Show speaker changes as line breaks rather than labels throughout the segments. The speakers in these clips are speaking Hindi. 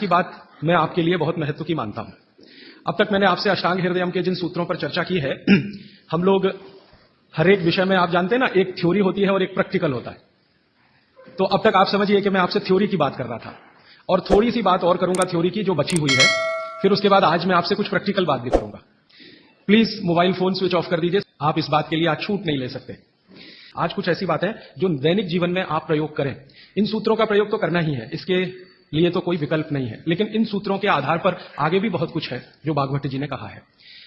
की बात मैं आपके लिए बहुत महत्व की मानता हूं। अब तक मैंने आपसे अष्टांग हृदयम के जिन सूत्रों पर चर्चा की है, हम लोग हर एक विषय में, आप जानते हैं ना, एक थ्योरी होती है और एक प्रैक्टिकल होता है। तो अब तक आप समझिए कि मैं आपसे थ्योरी की बात कर रहा था और थोड़ी सी बात और करूंगा थ्योरी की जो बची हुई है, फिर उसके बाद आज मैं आपसे कुछ प्रैक्टिकल बात भी करूंगा। Please mobile phone switch off कर दीजिए, आप इस बात के लिए आज छूट नहीं ले सकते। आज कुछ ऐसी बात है जो दैनिक जीवन में आप प्रयोग करें। इन सूत्रों का प्रयोग तो करना ही है, इसके लिए तो कोई विकल्प नहीं है, लेकिन इन सूत्रों के आधार पर आगे भी बहुत कुछ है जो भागवत जी ने कहा है।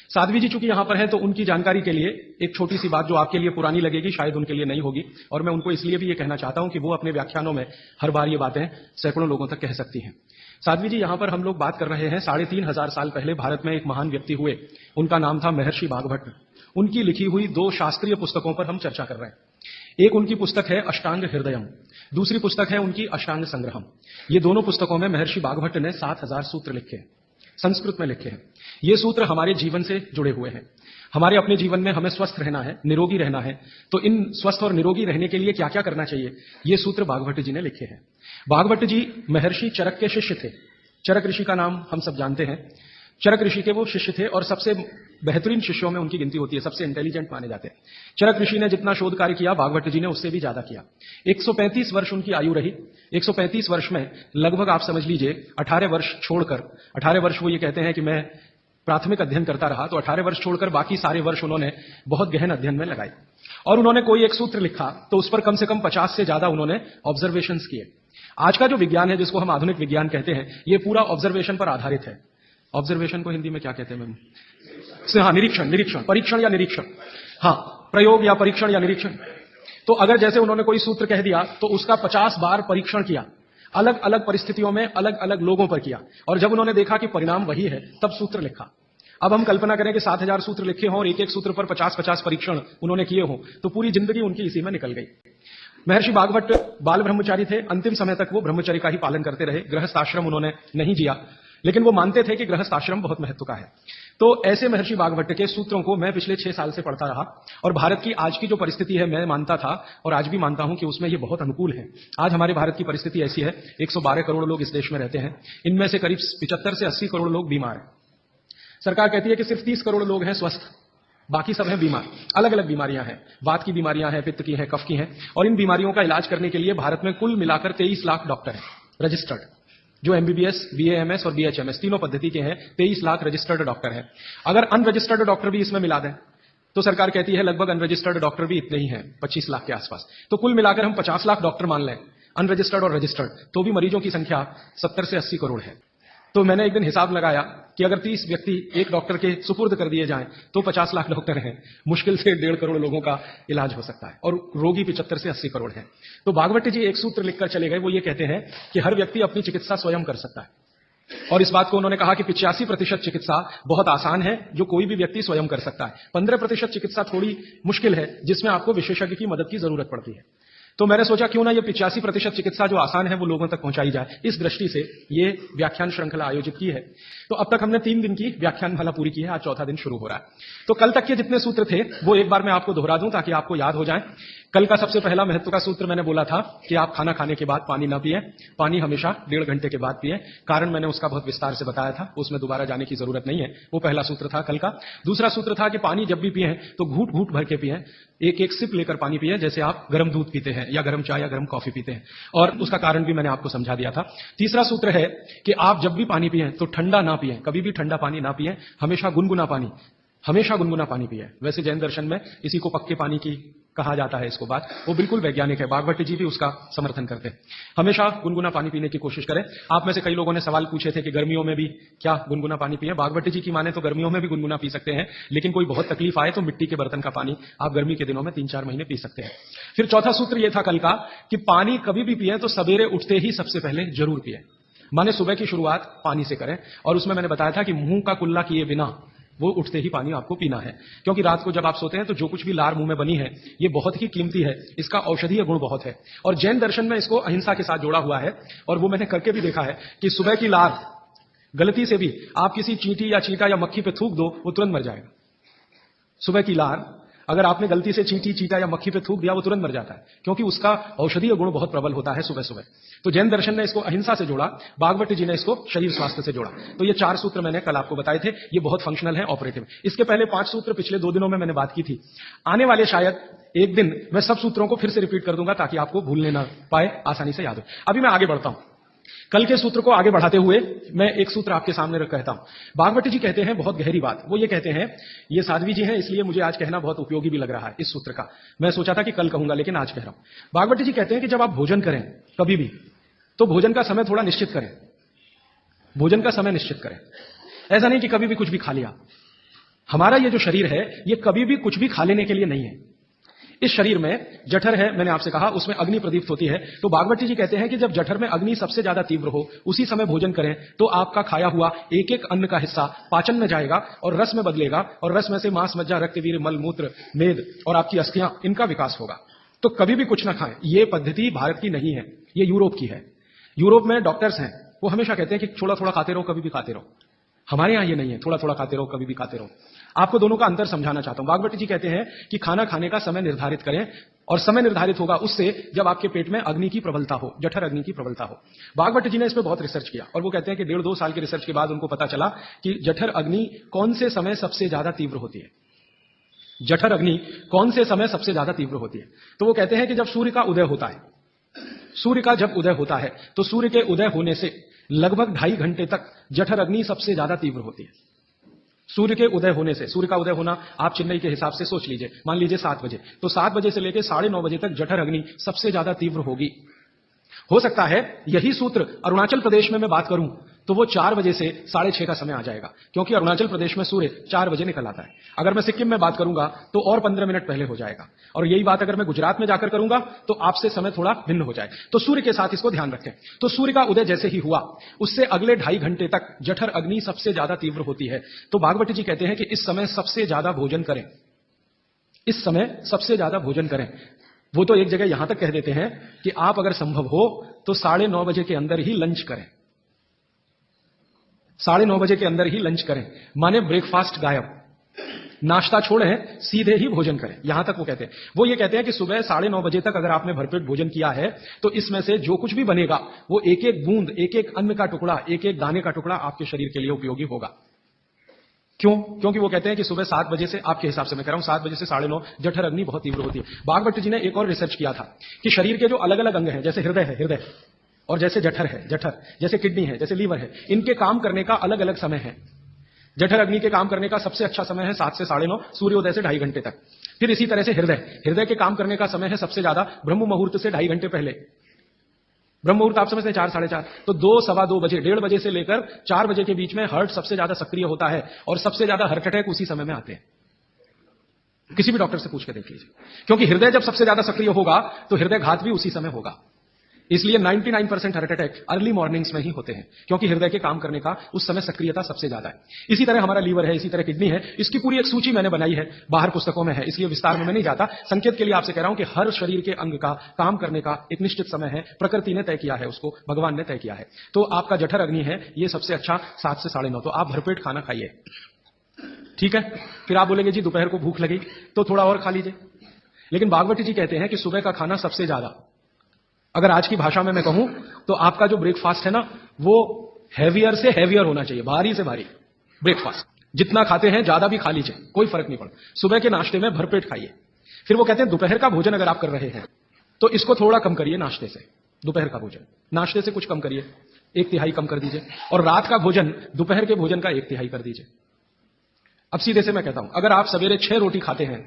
साध्वी जी चूंकि यहां पर हैं, तो उनकी जानकारी के लिए एक छोटी सी बात जो आपके लिए पुरानी लगेगी, शायद उनके लिए नहीं होगी, और मैं उनको इसलिए भी ये कहना चाहता हूं कि वो अपने व्याख्यानों में हर बार ये बातें सैकड़ों लोगों तक कह सकती हैं। साध्वी जी, यहां पर हम लोग बात कर रहे हैं 3,500 साल पहले भारत में एक महान व्यक्ति हुए, उनका नाम था महर्षि भागवत। उनकी लिखी हुई 2 शास्त्रीय पुस्तकों पर हम चर्चा कर रहे हैं। एक उनकी पुस्तक है अष्टांग हृदयम, दूसरी पुस्तक है उनकी अष्टांग संग्रहम। ये दोनों पुस्तकों में महर्षि भागवत ने 7,000 सूत्र लिखे हैं, संस्कृत में लिखे हैं। ये सूत्र हमारे जीवन से जुड़े हुए हैं। हमारे अपने जीवन में हमें स्वस्थ रहना है, निरोगी रहना है, तो इन स्वस्थ और निरोगी रहने के लिए क्या क्या करना चाहिए, ये सूत्र भागवत जी ने लिखे हैं। भागवत जी महर्षि चरक के शिष्य थे। चरक ऋषि का नाम हम सब जानते हैं। चरक ऋषि के वो शिष्य थे और सबसे बेहतरीन शिष्यों में उनकी गिनती होती है, सबसे इंटेलिजेंट माने जाते हैं। चरक ऋषि ने जितना शोध कार्य किया, भागवत जी ने उससे भी ज्यादा किया। 135 वर्ष उनकी आयु रही। 135 वर्ष में लगभग आप समझ लीजिए 18 वर्ष छोड़कर, 18 वर्ष वो ये कहते हैं कि मैं प्राथमिक अध्ययन करता रहा, तो 18 वर्ष छोड़कर बाकी सारे वर्ष उन्होंने बहुत गहन अध्ययन में लगाए। और उन्होंने कोई एक सूत्र लिखा तो उस पर कम से कम 50 से ज्यादा उन्होंने ऑब्जर्वेशंस किए। आज का जो विज्ञान है, जिसको हम आधुनिक विज्ञान कहते हैं, ये पूरा ऑब्जर्वेशन पर आधारित है। ऑब्जर्वेशन को हिंदी में क्या कहते हैं मैम? हाँ, निरीक्षण, निरीक्षण, परीक्षण या निरीक्षण, हाँ, प्रयोग या परीक्षण या निरीक्षण। तो अगर जैसे उन्होंने कोई सूत्र कह दिया तो उसका 50 बार परीक्षण किया, अलग अलग परिस्थितियों में अलग अलग लोगों पर किया, और जब उन्होंने देखा कि परिणाम वही है, तब सूत्र लिखा। अब हम कल्पना करें कि 7,000 सूत्र लिखे हों और एक एक सूत्र पर 50-50 परीक्षण उन्होंने किए हों, तो पूरी जिंदगी उनकी इसी में निकल गई। महर्षि भागवत बाल ब्रह्मचारी थे। अंतिम समय तक वो ब्रह्मचर्य का ही पालन करते रहे, गृहस्थ आश्रम उन्होंने नहीं जिया, लेकिन वो मानते थे कि गृहस्थ आश्रम बहुत महत्व का है। तो ऐसे महर्षि भागवत के सूत्रों को मैं पिछले 6 साल से पढ़ता रहा, और भारत की आज की जो परिस्थिति है, मैं मानता था और आज भी मानता हूं कि उसमें ये बहुत अनुकूल है। आज हमारे भारत की परिस्थिति ऐसी है, 112 करोड़ लोग इस देश में रहते हैं, इनमें से करीब 75 से 80 करोड़ लोग बीमार हैं। सरकार कहती है कि सिर्फ 30 करोड़ लोग हैं स्वस्थ, बाकी सब हैं बीमार। अलग अलग बीमारियां हैं, वात की बीमारियां हैं, पित्त की हैं, कफ की हैं, और इन बीमारियों का इलाज करने के लिए भारत में कुल मिलाकर 23 लाख डॉक्टर हैं रजिस्टर्ड, जो एमबीबीएस, बीएएमएस और बीएचएमएस तीनों पद्धति के हैं। 23 लाख रजिस्टर्ड डॉक्टर हैं। अगर अनरजिस्टर्ड डॉक्टर भी इसमें मिला दें तो सरकार कहती है लगभग अनरजिस्टर्ड डॉक्टर भी इतने ही हैं, 25 लाख के आसपास। तो कुल मिलाकर हम 50 लाख डॉक्टर मान लें, अनरजिस्टर्ड और रजिस्टर्ड, तो भी मरीजों की संख्या 70 से 80 करोड़ है। तो मैंने एक दिन हिसाब लगाया कि अगर 30 व्यक्ति एक डॉक्टर के सुपुर्द कर दिए जाएं तो 50 लाख डॉक्टर हैं, मुश्किल से 1.5 करोड़ लोगों का इलाज हो सकता है, और रोगी 75 से 80 करोड़ हैं। तो भागवत जी एक सूत्र लिखकर चले गए, वो ये कहते हैं कि हर व्यक्ति अपनी चिकित्सा स्वयं कर सकता है, और इस बात को उन्होंने कहा कि 85% चिकित्सा बहुत आसान है, जो कोई भी व्यक्ति स्वयं कर सकता है। 15% चिकित्सा थोड़ी मुश्किल है, जिसमें आपको विशेषज्ञ की मदद की जरूरत पड़ती है। तो मैंने सोचा क्यों ना ये 85% चिकित्सा जो आसान है वो लोगों तक पहुंचाई जाए। इस दृष्टि से ये व्याख्यान श्रृंखला आयोजित की है। तो अब तक हमने 3 दिन की व्याख्यान माला पूरी की है, आज चौथा दिन शुरू हो रहा है। तो कल तक के जितने सूत्र थे वो एक बार मैं आपको दोहरा दूं ताकि आपको याद हो जाए। कल का सबसे पहला महत्व का सूत्र मैंने बोला था कि आप खाना खाने के बाद पानी ना पिए, पानी हमेशा 1.5 घंटे के बाद पिए। कारण मैंने उसका बहुत विस्तार से बताया था, उसमें दोबारा जाने की जरूरत नहीं है। वो पहला सूत्र था कल का। दूसरा सूत्र था कि पानी जब भी पिए तो घूट घूट भर के पिए, एक एक सिप लेकर पानी पिए, जैसे आप गर्म दूध पीते हैं या गर्म चाय या गर्म कॉफी पीते हैं, और उसका कारण भी मैंने आपको समझा दिया था। तीसरा सूत्र है कि आप जब भी पानी पिए तो ठंडा ना पिए, कभी भी ठंडा पानी ना पिए, हमेशा गुनगुना पानी, हमेशा गुनगुना पानी पिए। वैसे जैन दर्शन में इसी को पक्के पानी की कहा जाता है, इसको बात वो बिल्कुल वैज्ञानिक है, भागवत जी भी उसका समर्थन करते हैं। हमेशा गुनगुना पानी पीने की कोशिश करें। आप में से कई लोगों ने सवाल पूछे थे कि गर्मियों में भी क्या गुनगुना पानी पिए। भागवत जी की माने तो गर्मियों में भी गुनगुना पी सकते हैं, लेकिन कोई बहुत तकलीफ आए तो मिट्टी के बर्तन का पानी आप गर्मी के दिनों में 3-4 महीने पी सकते हैं। फिर चौथा सूत्र यह था कल का कि पानी कभी भी पिए तो सवेरे उठते ही सबसे पहले जरूर पिए, माने सुबह की शुरुआत पानी से करें। और उसमें मैंने बताया था कि मुंह का कुल्ला किए बिना वो उठते ही पानी आपको पीना है, क्योंकि रात को जब आप सोते हैं तो जो कुछ भी लार मुंह में बनी है ये बहुत ही कीमती है, इसका औषधीय गुण बहुत है। और जैन दर्शन में इसको अहिंसा के साथ जोड़ा हुआ है, और वो मैंने करके भी देखा है कि सुबह की लार गलती से भी आप किसी चींटी या चींटा या मक्खी पे थूक दो, वो तुरंत मर जाएगा। सुबह की लार अगर आपने गलती से चींटी, चीटा या मक्खी पे थूक दिया, वो तुरंत मर जाता है, क्योंकि उसका औषधीय गुण बहुत प्रबल होता है सुबह सुबह। तो जैन दर्शन ने इसको अहिंसा से जोड़ा, भागवत जी ने इसको शरीर स्वास्थ्य से जोड़ा। तो ये 4 सूत्र मैंने कल आपको बताए थे, ये बहुत फंक्शनल है, ऑपरेटिव। इसके पहले 5 सूत्र पिछले 2 दिनों में मैंने बात की थी। आने वाले शायद एक दिन मैं सब सूत्रों को फिर से रिपीट कर दूंगा, ताकि आपको भूलने ना पाए, आसानी से याद हो। अभी मैं आगे बढ़ता हूं। कल के सूत्र को आगे बढ़ाते हुए मैं एक सूत्र आपके सामने रख कहता हूं। भागवत जी कहते हैं बहुत गहरी बात। वो ये कहते हैं, ये साध्वी जी हैं, इसलिए मुझे आज कहना बहुत उपयोगी भी लग रहा है इस सूत्र का। मैं सोचा था कि कल कहूंगा, लेकिन आज कह रहा हूं। भागवत जी कहते हैं कि जब आप भोजन करें कभी भी, तो भोजन का समय थोड़ा निश्चित करें। भोजन का समय निश्चित करें। ऐसा नहीं कि कभी भी कुछ भी खा लिया। हमारा ये जो शरीर है, ये कभी भी कुछ भी खा लेने के लिए नहीं है। इस शरीर में जठर है, मैंने आपसे कहा, उसमें अग्नि प्रदीप्त होती है। तो भागवत जी कहते हैं कि जब जठर में अग्नि सबसे ज्यादा तीव्र हो, उसी समय भोजन करें, तो आपका खाया हुआ एक एक अन्न का हिस्सा पाचन में जाएगा और रस में बदलेगा, और रस में से मांस, मज्जा, रक्त, वीर्य, मल, मूत्र, मेद और आपकी अस्थियां, इनका विकास होगा। तो कभी भी कुछ ना खाएं। ये पद्धति भारत की नहीं है, ये यूरोप की है। यूरोप में डॉक्टर्स हैं, वो हमेशा कहते हैं कि थोड़ा थोड़ा खाते रहो, कभी भी खाते रहो। हमारे यहां ये नहीं है, थोड़ा थोड़ा खाते रहो, कभी भी खाते रहो। आपको दोनों का अंतर समझाना चाहता हूं। भागवत जी कहते हैं कि खाना खाने का समय निर्धारित करें, और समय निर्धारित होगा उससे जब आपके पेट में अग्नि की प्रबलता हो, जठर अग्नि की प्रबलता हो। भागवत जी ने इस पर बहुत रिसर्च किया, और वो कहते हैं कि 1.5-2 साल की रिसर्च के बाद उनको पता चला कि जठर अग्नि कौन से समय सबसे ज्यादा तीव्र होती है। जठर अग्नि कौन से समय सबसे ज्यादा तीव्र होती है। तो वो कहते हैं कि जब सूर्य का उदय होता है, सूर्य का जब उदय होता है, तो सूर्य के उदय होने से लगभग 2.5 घंटे तक जठर अग्नि सबसे ज्यादा तीव्र होती है। सूर्य के उदय होने से, सूर्य का उदय होना आप चेन्नई के हिसाब से सोच लीजिए, मान लीजिए 7 बजे, तो 7 बजे से लेकर 9:30 बजे तक जठर अग्नि सबसे ज्यादा तीव्र होगी। हो सकता है यही सूत्र अरुणाचल प्रदेश में मैं बात करूं तो वो 4 बजे से 6:30 का समय आ जाएगा, क्योंकि अरुणाचल प्रदेश में सूर्य 4 बजे निकल आता है। अगर मैं सिक्किम में बात करूंगा तो और 15 मिनट पहले हो जाएगा, और यही बात अगर मैं गुजरात में जाकर करूंगा तो आपसे समय थोड़ा भिन्न हो जाए। तो सूर्य के साथ इसको ध्यान रखें। तो सूर्य का उदय जैसे ही हुआ, उससे अगले 2.5 घंटे तक जठर अग्नि सबसे ज्यादा तीव्र होती है। तो भागवत जी कहते हैं कि इस समय सबसे ज्यादा भोजन करें, इस समय सबसे ज्यादा भोजन करें। वो तो एक जगह यहां तक कह देते हैं कि आप अगर संभव हो तो 9:30 बजे के अंदर ही लंच करें। 9:30 बजे के अंदर ही लंच करें, माने ब्रेकफास्ट गायब, नाश्ता छोड़ें, सीधे ही भोजन करें। यहां तक वो कहते हैं। वो ये कहते हैं कि सुबह 9:30 बजे तक अगर आपने भरपेट भोजन किया है तो इसमें से जो कुछ भी बनेगा वो एक एक बूंद, एक एक अन्न का टुकड़ा, एक एक दाने का टुकड़ा आपके शरीर के लिए उपयोगी होगा। क्यों? क्योंकि वो कहते हैं कि सुबह 7 बजे से, आपके हिसाब से मैं कह रहा हूं, 7 बजे से 9:30 जठर अग्नि बहुत तीव्र होती है। भागवत जी ने एक और रिसर्च किया था कि शरीर के जो अलग अलग अंग हैं, जैसे हृदय है, हृदय, और जैसे जठर है, जठर, जैसे किडनी है, जैसे लीवर है, इनके काम करने का अलग अलग समय है। जठर अग्नि के काम करने का सबसे अच्छा समय है 7 से 9:30, सूर्योदय से 2.5 घंटे तक। फिर इसी तरह से हृदय, हृदय के काम करने का समय है सबसे ज्यादा ब्रह्म मुहूर्त से 2.5 घंटे पहले। ब्रह्म मुहूर्त आप समझते हैं 4, 4:30, तो 2, सवा 2 बजे, 1:30 बजे से लेकर 4 बजे के बीच में हार्ट सबसे ज्यादा सक्रिय होता है, और सबसे ज्यादा हार्ट अटैक उसी समय में आते हैं। किसी भी डॉक्टर से पूछ के देख लीजिए, क्योंकि हृदय जब सबसे ज्यादा सक्रिय होगा तो हृदय घात भी उसी समय होगा। इसलिए 99% हार्ट अटैक अर्ली मॉर्निंग्स में ही होते हैं, क्योंकि हृदय के काम करने का उस समय सक्रियता सबसे ज्यादा है। इसी तरह हमारा लीवर है, इसी तरह किडनी है। इसकी पूरी एक सूची मैंने बनाई है, बाहर पुस्तकों में है, इसलिए विस्तार में मैं नहीं जाता। संकेत के लिए आपसे कह रहा हूं कि हर शरीर के अंग का काम करने का एक निश्चित समय है, प्रकृति ने तय किया है, उसको भगवान ने तय किया है। तो आपका जठर अग्नि है, ये सबसे अच्छा 7 से 9:30। तो आप भरपेट खाना खाइए, ठीक है। फिर आप बोलेंगे जी दोपहर को भूख लगी तो थोड़ा और खा लीजिए, लेकिन भागवत जी कहते हैं कि सुबह का खाना सबसे ज्यादा, अगर आज की भाषा में मैं कहूं तो आपका जो ब्रेकफास्ट है ना, वो हैवियर से हैवियर होना चाहिए, भारी से भारी ब्रेकफास्ट। जितना खाते हैं ज्यादा भी खा लीजिए, कोई फर्क नहीं पड़ता। सुबह के नाश्ते में भरपेट खाइए। फिर वो कहते हैं दोपहर का भोजन अगर आप कर रहे हैं तो इसको थोड़ा कम करिए नाश्ते से। दोपहर का भोजन नाश्ते से कुछ कम करिए, 1/3 कम कर दीजिए, और रात का भोजन दोपहर के भोजन का 1/3 कर दीजिए। अब सीधे से मैं कहता हूं, अगर आप सवेरे 6 रोटी खाते हैं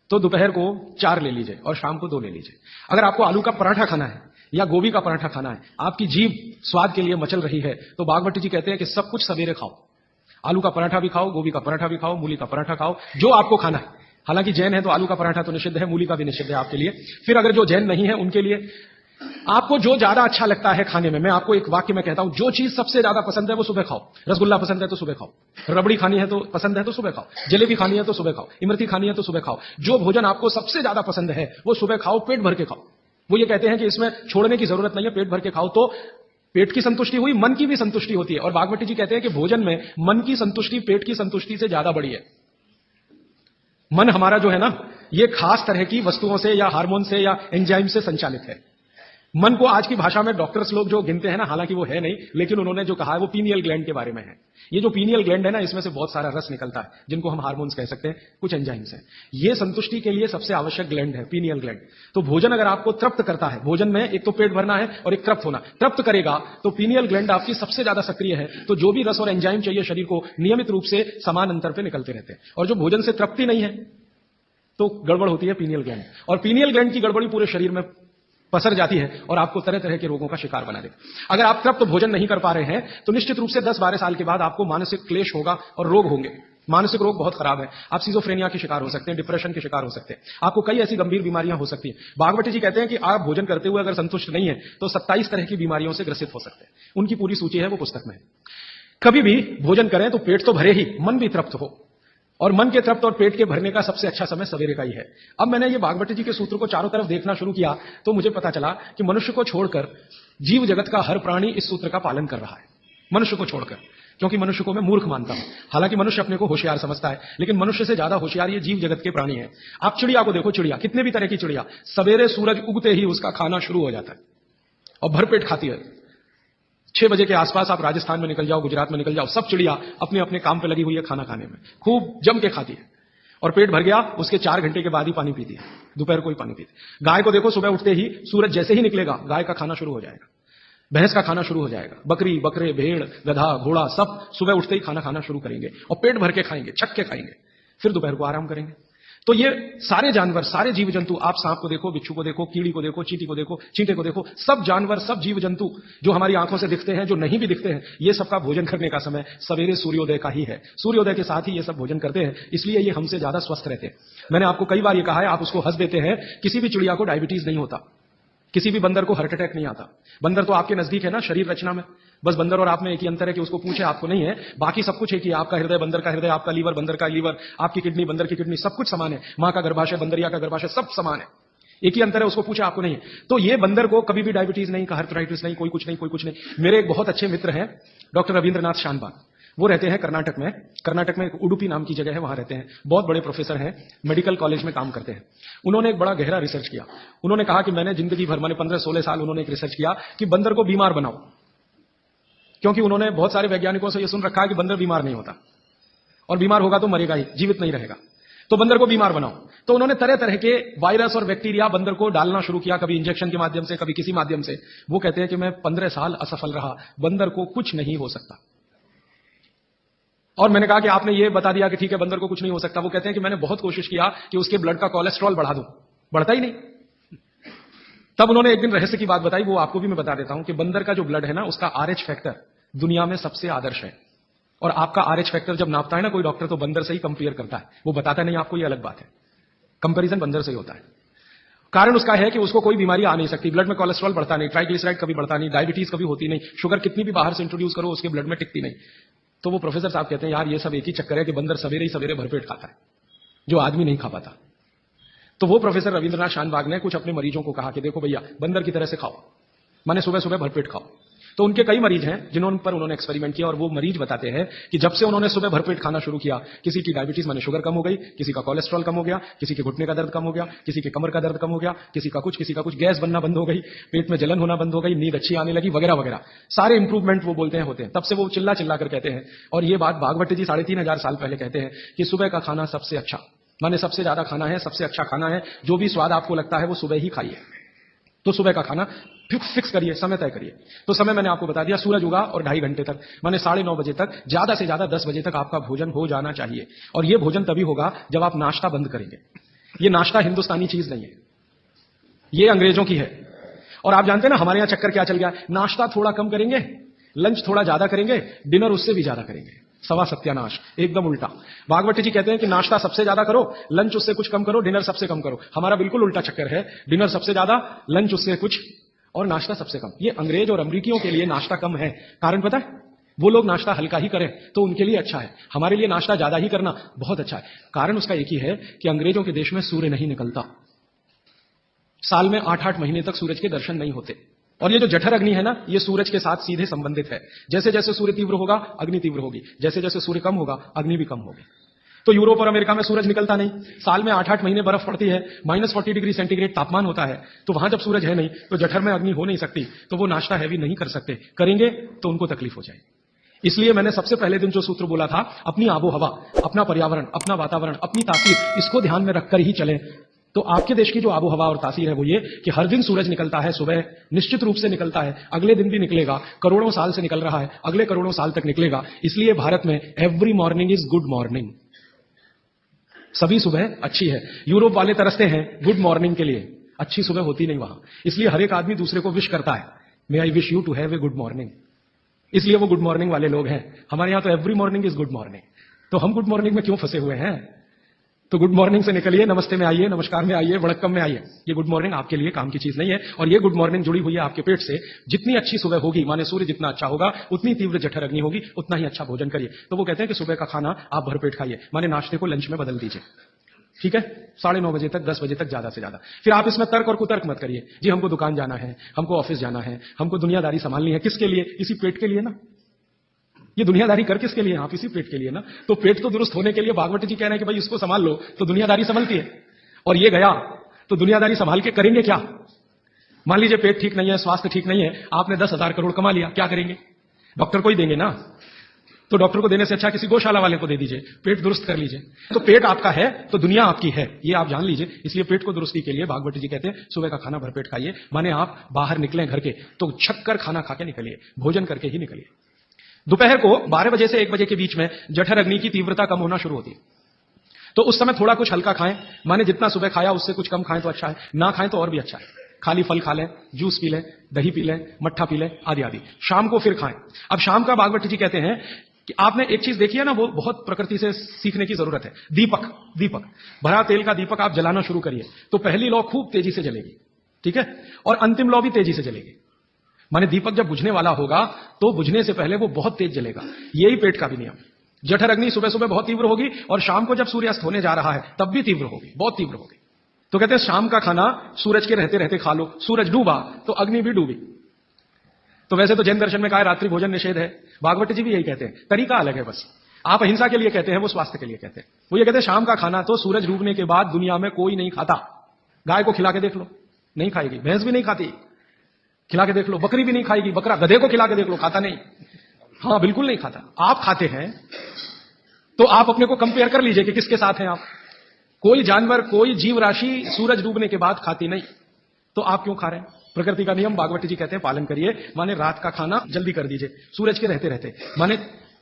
तो दोपहर को 4 ले लीजिए और शाम को 2 ले लीजिए। अगर आपको आलू का पराठा खाना है या गोभी का पराठा खाना है, आपकी जीभ स्वाद के लिए मचल रही है, तो भागवत जी कहते हैं कि सब कुछ सवेरे खाओ। आलू का पराठा भी खाओ, गोभी का पराठा भी खाओ, मूली का पराठा खाओ, जो आपको खाना है। हालांकि जैन है तो आलू का पराठा तो निषिद्ध है, मूली का भी निषिद्ध है आपके लिए। फिर अगर जो जैन नहीं है उनके लिए आपको जो ज्यादा अच्छा लगता है खाने में, मैं आपको एक वाक्य में कहता हूं, जो चीज सबसे ज्यादा पसंद है वो सुबह खाओ। रसगुल्ला पसंद है तो सुबह खाओ, रबड़ी खानी है तो पसंद है तो सुबह खाओ, जलेबी खानी है तो सुबह खाओ, इमरती खानी है तो सुबह खाओ। जो भोजन आपको सबसे ज्यादा पसंद है वो सुबह खाओ, पेट भर के खाओ। वो ये कहते हैं कि इसमें छोड़ने की जरूरत नहीं है, पेट भर के खाओ तो पेट की संतुष्टि हुई, मन की भी संतुष्टि होती है। और भागवत जी कहते हैं कि भोजन में मन की संतुष्टि पेट की संतुष्टि से ज्यादा बड़ी है। मन हमारा जो है ना, ये खास तरह की वस्तुओं से या हार्मोन से या एंजाइम से संचालित है। मन को आज की भाषा में डॉक्टर्स लोग जो गिनते हैं ना, हालांकि वो है नहीं, लेकिन उन्होंने जो कहा है वो पीनियल ग्लैंड के बारे में है। ये जो पीनियल ग्लैंड है ना, इसमें से बहुत सारा रस निकलता है, जिनको हम हार्मोन्स कह सकते हैं, कुछ एंजाइम्स हैं। ये संतुष्टि के लिए सबसे आवश्यक ग्लैंड है पीनियल ग्लैंड। तो भोजन अगर आपको तृप्त करता है, भोजन में एक तो पेट भरना है और एक तृप्त होना, तृप्त करेगा तो पीनियल ग्लैंड आपकी सबसे ज्यादा सक्रिय है। तो जो भी रस और एंजाइम चाहिए शरीर को, नियमित रूप से समान अंतर पे निकलते रहते हैं। और जो भोजन से तृप्ति नहीं है तो गड़बड़ होती है पीनियल ग्लैंड, और पीनियल ग्लैंड की गड़बड़ी पूरे शरीर में पसर जाती है और आपको तरह तरह के रोगों का शिकार बना देती है। अगर आप तृप्त भोजन नहीं कर पा रहे हैं तो निश्चित रूप से 10-12 साल के बाद आपको मानसिक क्लेश होगा और रोग होंगे। मानसिक रोग बहुत खराब है। आप सिजोफ्रेनिया के शिकार हो सकते हैं, डिप्रेशन के शिकार हो सकते हैं, आपको कई ऐसी गंभीर बीमारियां हो सकती हैं। भागवती जी कहते हैं कि आप भोजन करते हुए अगर संतुष्ट नहीं है तो 27 तरह की बीमारियों से ग्रसित हो सकते हैं। उनकी पूरी सूची है, वो पुस्तक में है। कभी भी भोजन करें तो पेट तो भरे ही, मन भी तृप्त हो, और मन के तृप्त और पेट के भरने का सबसे अच्छा समय सवेरे का ही है। अब मैंने ये भागवती जी के सूत्र को चारों तरफ देखना शुरू किया तो मुझे पता चला कि मनुष्य को छोड़कर जीव जगत का हर प्राणी इस सूत्र का पालन कर रहा है, मनुष्य को छोड़कर। क्योंकि मनुष्य को मैं मूर्ख मानता हूं, हालांकि मनुष्य अपने को होशियार समझता है, लेकिन मनुष्य से ज्यादा होशियार ये जीव जगत के प्राणी है। आप चिड़िया को देखो, चिड़िया कितने भी तरह की चिड़िया, सवेरे सूरज उगते ही उसका खाना शुरू हो जाता है और भरपेट खाती है। 6 बजे के आसपास आप राजस्थान में निकल जाओ, गुजरात में निकल जाओ, सब चिड़िया अपने अपने काम पे लगी हुई है, खाना खाने में खूब जम के खाती है। और पेट भर गया उसके 4 घंटे के बाद ही पानी पीती है, दोपहर को ही पानी पीती है। गाय को देखो, सुबह उठते ही सूरज जैसे ही निकलेगा गाय का खाना शुरू हो जाएगा, भैंस का खाना शुरू हो जाएगा, बकरी, बकरे, भेड़, गधा, घोड़ा सब सुबह उठते ही खाना खाना शुरू करेंगे और पेट भर के खाएंगे, छक के खाएंगे, फिर दोपहर को आराम करेंगे। तो ये सारे जानवर, सारे जीव जंतु, आप सांप को देखो, बिच्छू को देखो, कीड़ी को देखो, चींटी को देखो, चींटे को देखो, सब जानवर, सब जीव जंतु जो हमारी आंखों से दिखते हैं, जो नहीं भी दिखते हैं, ये सबका भोजन करने का समय सवेरे सूर्योदय का ही है। सूर्योदय के साथ ही ये सब भोजन करते हैं, इसलिए ये हमसे ज्यादा स्वस्थ रहते हैं। मैंने आपको कई बार ये कहा है, आप उसको हंस देते हैं, किसी भी चिड़िया को डायबिटीज नहीं होता, किसी भी बंदर को हार्ट अटैक नहीं आता। बंदर तो आपके नजदीक है ना शरीर रचना में, बस बंदर और आप में एक ही अंतर है कि उसको पूछे, आपको नहीं है। बाकी सब कुछ एक ही, आपका हृदय बंदर का हृदय, आपका लीवर बंदर का लीवर, आपकी किडनी बंदर की किडनी, सब कुछ समान है। मां का गर्भाशय, बंदरिया का गर्भाशय, सब समान है, एक ही अंतर है, उसको पूछे, आपको नहीं है। तो ये बंदर को कभी भी डायबिटीज नहीं, हार्टराइटिस नहीं, कोई कुछ नहीं, कोई कुछ नहीं। मेरे एक बहुत अच्छे मित्र हैं डॉक्टर रविंद्रनाथ शानबाग, वो रहते हैं कर्नाटक में। कर्नाटक में उडुपी नाम की जगह है, वहां रहते हैं, बहुत बड़े प्रोफेसर हैं, मेडिकल कॉलेज में काम करते हैं। उन्होंने एक बड़ा गहरा रिसर्च किया। उन्होंने कहा कि मैंने जिंदगी भर, मैंने 15-16 साल उन्होंने एक रिसर्च किया कि बंदर को बीमार बनाओ, क्योंकि उन्होंने बहुत सारे वैज्ञानिकों से यह सुन रखा है कि बंदर बीमार नहीं होता, और बीमार होगा तो मरेगा ही, जीवित नहीं रहेगा। तो बंदर को बीमार बनाओ। तो उन्होंने तरह तरह के वायरस और बैक्टीरिया बंदर को डालना शुरू किया, कभी इंजेक्शन के माध्यम से, कभी किसी माध्यम से। वो कहते हैं कि मैं 15 साल असफल रहा, बंदर को कुछ नहीं हो सकता। और मैंने कहा कि आपने ये बता दिया कि ठीक है बंदर को कुछ नहीं हो सकता। वो कहते हैं कि मैंने बहुत कोशिश किया कि उसके ब्लड का कोलेस्ट्रॉल बढ़ा दूं, बढ़ता ही नहीं। तब उन्होंने एक दिन रहस्य की बात बताई, वो आपको भी मैं बता देता हूं कि बंदर का जो ब्लड है ना, उसका RH फैक्टर दुनिया में सबसे आदर्श है। और आपका RH फैक्टर जब नापता है ना कोई डॉक्टर, तो बंदर से ही कंपेयर करता है, वो बताता नहीं आपको, ये अलग बात है। कंपैरिजन बंदर से ही होता है। कारण उसका है कि उसको कोई बीमारी आ नहीं सकती, ब्लड में कोलेस्ट्रॉल बढ़ता नहीं, ट्राइग्लिसराइड कभी बढ़ता नहीं, डायबिटीज कभी होती नहीं, शुगर कितनी भी बाहर से इंट्रोड्यूस करो उसके ब्लड में टिकती नहीं। तो वो प्रोफेसर साहब कहते हैं यार ये सब एक ही चक्कर है कि बंदर सवेरे ही सवेरे भरपेट खाता है, जो आदमी नहीं खा पाता। तो वो प्रोफेसर रविंद्रनाथ शानबाग ने कुछ अपने मरीजों को कहा कि देखो भैया, बंदर की तरह से खाओ, माने सुबह सुबह भरपेट खाओ। तो उनके कई मरीज हैं जिन्होंने पर उन्होंने एक्सपेरिमेंट किया, और वो मरीज बताते हैं कि जब से उन्होंने सुबह भरपेट खाना शुरू किया, किसी की डायबिटीज माने शुगर कम हो गई, किसी का कोलेस्ट्रॉल कम हो गया, किसी के घुटने का दर्द कम हो गया, किसी के कमर का दर्द कम हो गया, किसी का कुछ, गैस बनना बंद हो गई, पेट में जलन होना बंद हो गई, नींद अच्छी आने लगी, वगैरह वगैरह सारे इंप्रूवमेंट वो बोलते हैं होते हैं। तब से वो चिल्ला चिल्ला कर कहते हैं, और ये बात भागवत जी 3500 साल पहले कहते हैं कि सुबह का खाना सबसे अच्छा, माने सबसे ज्यादा खाना है, सबसे अच्छा खाना है, जो भी स्वाद आपको लगता है वो सुबह ही खाइए। तो सुबह का खाना फिक्स करिए, समय तय करिए। तो समय मैंने आपको बता दिया, सूरज उगा और 2.5 घंटे तक, माने 9:30 बजे तक, ज्यादा से ज्यादा 10 बजे तक आपका भोजन हो जाना चाहिए। और यह भोजन तभी होगा जब आप नाश्ता बंद करेंगे। यह नाश्ता हिंदुस्तानी चीज नहीं है, यह अंग्रेजों की है। और आप जानते हैं ना हमारे यहां चक्कर क्या चल गया, नाश्ता थोड़ा कम करेंगे, लंच थोड़ा ज्यादा करेंगे, डिनर उससे भी ज्यादा करेंगे। सवा सत्यानाश, एकदम उल्टा। भागवत जी कहते हैं कि नाश्ता सबसे ज्यादा करो, लंच उससे कुछ कम करो, डिनर सबसे कम करो। हमारा बिल्कुल उल्टा चक्कर है, डिनर सबसे ज्यादा, लंच उससे कुछ, और नाश्ता सबसे कम। ये अंग्रेज और अमरीकियों के लिए नाश्ता कम है, कारण पता है? वो लोग नाश्ता हल्का ही करें तो उनके लिए अच्छा है, हमारे लिए नाश्ता ज्यादा ही करना बहुत अच्छा है। कारण उसका एक ही है कि अंग्रेजों के देश में सूर्य नहीं निकलता, साल में 8-8 महीने तक सूरज के दर्शन नहीं होते। और ये जो जठर अग्नि है ना, ये सूरज के साथ सीधे संबंधित है। जैसे जैसे सूर्य तीव्र होगा अग्नि तीव्र होगी, जैसे जैसे सूर्य कम होगा अग्नि भी कम होगी। तो यूरोप और अमेरिका में सूरज निकलता नहीं, साल में 8-8 महीने बर्फ पड़ती है, -40 डिग्री सेंटीग्रेड तापमान होता है, तो वहां जब सूरज है नहीं तो जठर में अग्नि हो नहीं सकती, तो वो नाश्ता हैवी नहीं कर सकते, करेंगे तो उनको तकलीफ हो जाएगी। इसलिए मैंने सबसे पहले दिन जो सूत्र बोला था, अपनी आबो हवा, अपना पर्यावरण, अपना वातावरण, अपनी तासीर, इसको ध्यान में रखकर ही चलें। तो आपके देश की जो आबो हवा और तासीर है वो ये कि हर दिन सूरज निकलता है, सुबह निश्चित रूप से निकलता है, अगले दिन भी निकलेगा, करोड़ों साल से निकल रहा है, अगले करोड़ों साल तक निकलेगा। इसलिए भारत में every morning is good morning, सभी सुबह अच्छी है। यूरोप वाले तरसते हैं गुड मॉर्निंग के लिए, अच्छी सुबह होती नहीं वहां, इसलिए हर एक आदमी दूसरे को विश करता है, may I wish you to have a good morning, इसलिए वो गुड मॉर्निंग वाले लोग हैं। हमारे यहां तो every morning is good morning, तो हम गुड मॉर्निंग में क्यों फंसे हुए हैं? तो गुड मॉर्निंग से निकलिए, नमस्ते में आइए, नमस्कार में आइए, वड़क्कम में आइए। ये गुड मॉर्निंग आपके लिए काम की चीज नहीं है, और ये गुड मॉर्निंग जुड़ी हुई है आपके पेट से। जितनी अच्छी सुबह होगी, माने सूर्य जितना अच्छा होगा, उतनी तीव्र जठर अग्नि होगी, उतना ही अच्छा भोजन करिए। तो वो कहते हैं कि सुबह का खाना आप भरपेट खाइए, माने नाश्ते को लंच में बदल दीजिए, ठीक है, 9:30 बजे तक, 10 बजे तक, ज्यादा से ज्यादा। फिर आप इसमें तर्क और कुतर्क मत करिए, जी हमको दुकान जाना है, हमको ऑफिस जाना है, हमको दुनियादारी संभालनी है, किसके लिए? इसी पेट के लिए ना। ये दुनियादारी कर किसके लिए? आप इसी पेट के लिए ना। तो पेट तो दुरुस्त होने के लिए भागवत जी कह रहे हैं कि भाई इसको संभाल लो, तो दुनियादारी संभलती है। और ये गया तो दुनियादारी संभाल के करेंगे क्या? मान लीजिए पेट ठीक नहीं है, स्वास्थ्य ठीक नहीं है, आपने 10,000 करोड़ कमा लिया, क्या करेंगे? डॉक्टर को ही देंगे ना। तो डॉक्टर को देने से अच्छा किसी गौशाला वाले को दे दीजिए, पेट दुरुस्त कर लीजिए। तो पेट आपका है तो दुनिया आपकी है, ये आप जान लीजिए। इसलिए पेट को दुरुस्ती के लिए भागवत जी कहते हैं सुबह का खाना भरपेट खाइए, माने आप बाहर निकलें घर के तो छक्कर खाना खा के निकलिए, भोजन करके ही निकलिए। दोपहर को 12 बजे से 1 बजे के बीच में जठर अग्नि की तीव्रता कम होना शुरू होती है, तो उस समय थोड़ा कुछ हल्का खाएं, माने जितना सुबह खाया उससे कुछ कम खाएं तो अच्छा है, ना खाएं तो और भी अच्छा है। खाली फल खा लें, जूस पी लें, दही पी लें, मट्ठा पी लें, आदि आदि। शाम को फिर खाएं। अब शाम का भागवत जी कहते हैं कि आपने एक चीज देखी है ना, वो बहुत प्रकृति से सीखने की जरूरत है। दीपक भरा तेल का दीपक आप जलाना शुरू करिए तो पहली लौ खूब तेजी से जलेगी, ठीक है, और अंतिम लौ भी तेजी से जलेगी। माने दीपक जब बुझने वाला होगा तो बुझने से पहले वो बहुत तेज जलेगा। यही पेट का भी नियम। जठर अग्नि सुबह सुबह बहुत तीव्र होगी और शाम को जब सूर्यास्त होने जा रहा है तब भी तीव्र होगी, बहुत तीव्र होगी। तो कहते हैं शाम का खाना सूरज के रहते रहते खा लो, सूरज डूबा तो अग्नि भी डूबी। तो वैसे तो जैन दर्शन में कहा है रात्रि भोजन निषेध है, भागवत जी भी यही कहते हैं, तरीका अलग है बस। आप अहिंसा के लिए कहते हैं, वो स्वास्थ्य के लिए कहते हैं। वो ये कहते हैं शाम का खाना तो सूरज डूबने के बाद दुनिया में कोई नहीं खाता। गाय को खिला के देख लो, नहीं खाएगी, भैंस भी नहीं खाती, खिला के देख लो, बकरी भी नहीं खाएगी, बकरा गधे को खिला के देख लो, खाता नहीं, हाँ बिल्कुल नहीं खाता। आप खाते हैं तो आप अपने को कंपेयर कर लीजिए कि किसके साथ हैं आप। कोई जानवर, कोई जीव राशि सूरज डूबने के बाद खाती नहीं, तो आप क्यों खा रहे हैं? प्रकृति का नियम भागवत जी कहते हैं पालन करिए, माने रात का खाना जल्दी कर दीजिए, सूरज के रहते रहते, माने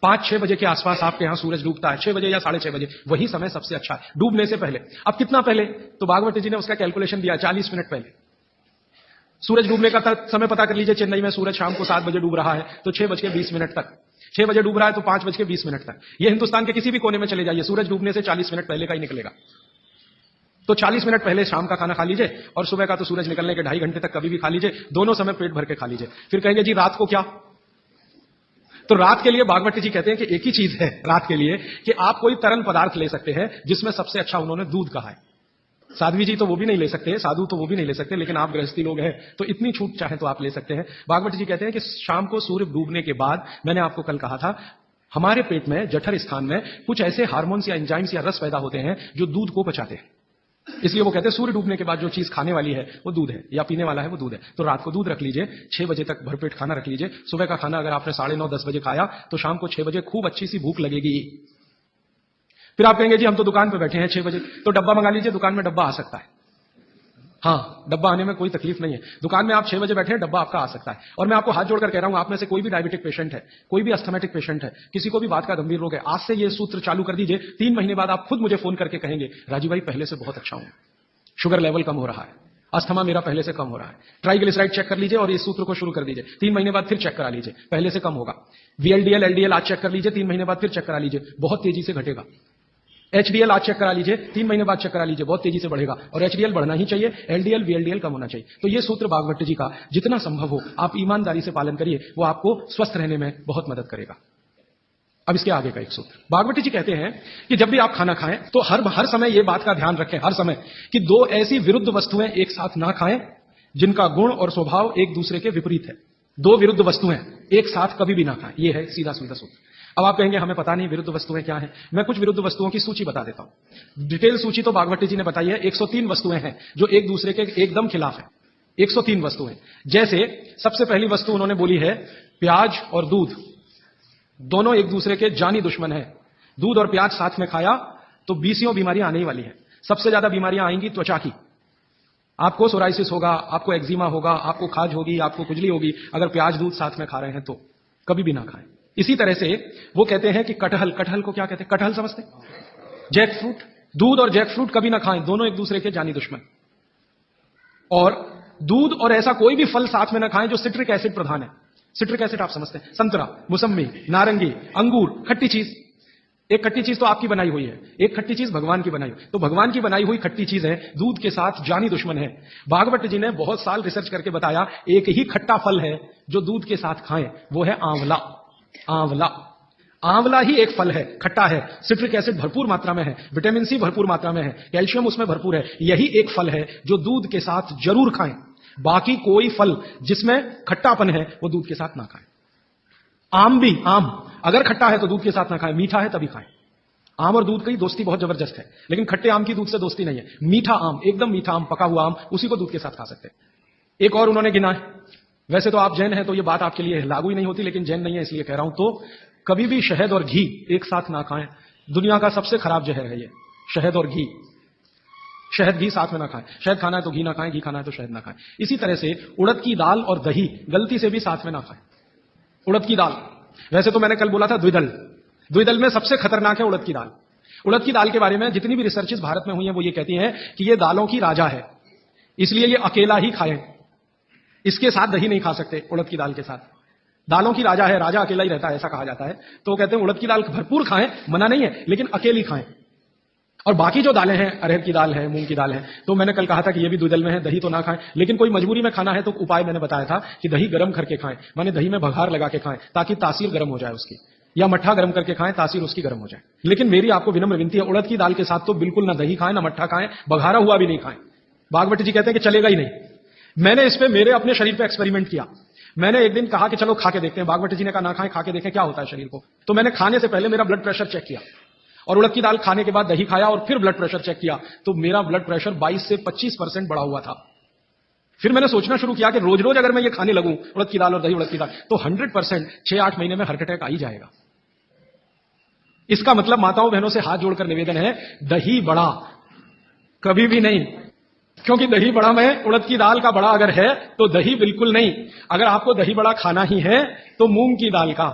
5-6 बजे के आसपास आपके यहां सूरज डूबता है, 6 बजे या 6:30 बजे, वही समय सबसे अच्छा है, डूबने से पहले। अब कितना पहले? तो भागवत जी ने उसका कैलकुलेशन दिया, 40 मिनट पहले। सूरज डूबने का समय पता कर लीजिए, चेन्नई में सूरज शाम को 7 बजे डूब रहा है तो 6:20 तक, 6 बजे डूब रहा है तो 5:20 तक। ये हिंदुस्तान के किसी भी कोने में चले जाइए, सूरज डूबने से 40 मिनट पहले का ही निकलेगा। तो 40 मिनट पहले शाम का खाना खा लीजिए और सुबह का तो सूरज निकलने के 2.5 घंटे तक कभी भी खा लीजिए, दोनों समय पेट भर के खा लीजिए। फिर कहेंगे जी रात को क्या? तो रात के लिए भागवत जी कहते हैं कि एक ही चीज है रात के लिए कि आप कोई तरल पदार्थ ले सकते हैं, जिसमें सबसे अच्छा उन्होंने दूध कहा है। साध्वी जी तो वो भी नहीं ले सकते, साधु तो वो भी नहीं ले सकते, लेकिन आप गृहस्थी लोग हैं तो इतनी छूट चाहे तो आप ले सकते हैं। भागवत जी कहते हैं कि शाम को सूर्य डूबने के बाद, मैंने आपको कल कहा था, हमारे पेट में जठर स्थान में कुछ ऐसे हार्मोन्स या एंजाइम्स या रस पैदा होते हैं जो दूध को पचाते हैं। इसलिए वो कहते हैं सूर्य डूबने के बाद जो चीज खाने वाली है वो दूध है, या पीने वाला है वो दूध है। तो रात को दूध रख लीजिए, 6 बजे तक भरपेट खाना रख लीजिए। सुबह का खाना अगर आपने 9:30-10 बजे खाया तो शाम को 6 बजे खूब अच्छी सी भूख लगेगी। फिर आप कहेंगे जी हम तो दुकान पे बैठे हैं 6 बजे, तो डब्बा मंगा लीजिए, दुकान में डब्बा आ सकता है। हाँ, डब्बा आने में कोई तकलीफ नहीं है, दुकान में आप 6 बजे बैठे हैं, डब्बा आपका आ सकता है। और मैं आपको हाथ जोड़कर कह रहा हूं, आप में से कोई भी डायबिटिक पेशेंट है, कोई भी अस्थमेटिक पेशेंट है, किसी को भी बात का गंभीर रोग है, आज से ये सूत्र चालू कर दीजिए, 3 महीने बाद आप खुद मुझे फोन करके कहेंगे राजीव भाई पहले से बहुत अच्छा हूं, शुगर लेवल कम हो रहा है, अस्थमा मेरा पहले से कम हो रहा है, ट्राइग्लिसराइड चेक कर लीजिए और इस सूत्र को शुरू कर दीजिए, 3 महीने बाद फिर चेक करा लीजिए, पहले से कम होगा। VLDL LDL आज चेक कर लीजिए, 3 महीने बाद फिर चेक करा लीजिए, बहुत तेजी से घटेगा। HDL आज चेक करा लीजिए, 3 महीने बाद चेक करा लीजिए, बहुत तेजी से बढ़ेगा। और HDL बढ़ना ही चाहिए, LDL VLDL कम होना चाहिए। तो ये सूत्र भागवत जी का जितना संभव हो आप ईमानदारी से पालन करिए, वो आपको स्वस्थ रहने में बहुत मदद करेगा। अब इसके आगे का एक सूत्र भागवत जी कहते हैं कि जब भी आप खाना खाएं तो हर समय ये बात का ध्यान रखें, हर समय, कि 2 ऐसी विरुद्ध वस्तुएं एक साथ ना खाएं जिनका गुण और स्वभाव एक दूसरे के विपरीत है। 2 विरुद्ध वस्तुएं एक साथ कभी भी ना खाएं। ये है सीधा सीधा सूत्र। अब आप कहेंगे हमें पता नहीं विरुद्ध वस्तुएं क्या हैं। मैं कुछ विरुद्ध वस्तुओं की सूची बता देता हूं। डिटेल सूची तो भागवती जी ने बताई है। 103 वस्तुएं हैं जो एक दूसरे के एकदम खिलाफ है। 103 वस्तुएं। जैसे सबसे पहली वस्तु उन्होंने बोली है प्याज और दूध दोनों एक दूसरे के जानी दुश्मन है। दूध और प्याज साथ में खाया तो 20 बीमारियां आने ही वाली है। सबसे ज्यादा बीमारियां आएंगी त्वचा की। आपको सोराइसिस होगा, आपको एक्जिमा होगा, आपको खाज होगी, आपको खुजली होगी अगर प्याज दूध साथ में खा रहे हैं तो कभी भी ना खाएं। इसी तरह से वो कहते हैं कि कटहल को क्या कहते हैं? कटहल समझते? जैक फ्रूट, दूध और जैक फ्रूट कभी ना खाएं, दोनों एक दूसरे के जानी दुश्मन। और दूध और ऐसा कोई भी फल साथ में ना खाएं जो सिट्रिक एसिड प्रधान है। सिट्रिक एसिड आप समझते हैं? संतरा, मौसम्मी, नारंगी, अंगूर, खट्टी चीज। एक खट्टी चीज तो आपकी बनाई हुई है, एक खट्टी चीज भगवान की बनाई हुई। तो भगवान की बनाई हुई खट्टी चीज है, दूध के साथ जानी दुश्मन है। भागवत जी ने बहुत साल रिसर्च करके बताया एक ही खट्टा फल है जो दूध के साथ खाएं, वो है आंवला। आंवला, आंवला ही एक फल है, खट्टा है, सिट्रिक एसिड भरपूर मात्रा में है, विटामिन सी भरपूर मात्रा में है, कैल्शियम उसमें भरपूर है। यही एक फल है जो दूध के साथ जरूर खाएं। बाकी कोई फल जिसमें खट्टापन है वो दूध के साथ ना खाएं। आम भी, आम अगर खट्टा है तो दूध के साथ ना खाएं, मीठा है तभी खाएं। आम और दूध की दोस्ती बहुत जबरदस्त है, लेकिन खट्टे आम की दूध से दोस्ती नहीं है। मीठा आम, एकदम मीठा आम, पका हुआ आम, उसी को दूध के साथ खा सकते हैं। एक और उन्होंने गिना है। वैसे तो आप जैन हैं तो ये बात आपके लिए लागू ही नहीं होती, लेकिन जैन नहीं है इसलिए कह रहा हूं। तो कभी भी शहद और घी एक साथ ना खाएं। दुनिया का सबसे खराब जहर है ये, शहद और घी। शहद घी साथ में ना खाएं। शहद खाना है तो घी ना खाएं, घी खाना है तो शहद ना खाएं। इसी तरह से उड़द की दाल और दही गलती से भी साथ में ना खाएं। उड़द की दाल, वैसे तो मैंने कल बोला था द्विदल, द्विदल में सबसे खतरनाक है उड़द की दाल। उड़द की दाल के बारे में जितनी भी रिसर्चेस भारत में हुई हैं वो ये कहती हैं कि ये दालों की राजा है, इसलिए ये अकेला ही खाएं। इसके साथ दही नहीं खा सकते। उड़द की दाल के साथ, दालों की राजा है, राजा अकेला ही रहता है ऐसा कहा जाता है। तो कहते हैं उड़द की दाल भरपूर खाएं, मना नहीं है, लेकिन अकेली खाएं। और बाकी जो दालें हैं, अरहर की दाल है, मूंग की दाल है, तो मैंने कल कहा था कि ये भी द्विदल में है, दही तो ना खाएं। लेकिन कोई मजबूरी में खाना है तो उपाय मैंने बताया था कि दही गर्म करके खाएं, माने दही में बघार लगा के खाएं ताकि तासीर गर्म हो जाए उसकी, या मट्ठा गर्म करके खाएं तासीर उसकी गर्म हो जाए। लेकिन मेरी आपको विनम्र विनती है, उड़द की दाल के साथ तो बिल्कुल ना दही खाएं, ना मट्ठा खाएं, बघारा हुआ भी नहीं खाएं। भागवत जी कहते हैं कि चलेगा ही नहीं। मैंने इस पे मेरे अपने शरीर पे एक्सपेरिमेंट किया। मैंने एक दिन कहा कि चलो खा के देखते हैं। भागवत जी ने कहा ना खाएं, खा के देखें क्या होता है शरीर को। तो मैंने खाने से पहले मेरा ब्लड प्रेशर चेक किया, और उड़द की दाल खाने के बाद दही खाया और फिर ब्लड प्रेशर चेक किया, तो मेरा ब्लड प्रेशर 22 से 25% बढ़ा हुआ था। फिर मैंने सोचना शुरू किया कि रोज रोज अगर मैं ये खाने लगूं उड़द की दाल और दही, उड़द की दाल, तो 100% 6-8 महीने में हार्ट अटैक आ ही जाएगा। इसका मतलब माताओं बहनों से हाथ जोड़कर निवेदन है, दही बड़ा कभी भी नहीं, क्योंकि दही बड़ा में उड़द की दाल का बड़ा अगर है तो दही बिल्कुल नहीं। अगर आपको दही बड़ा खाना ही है तो मूंग की दाल का,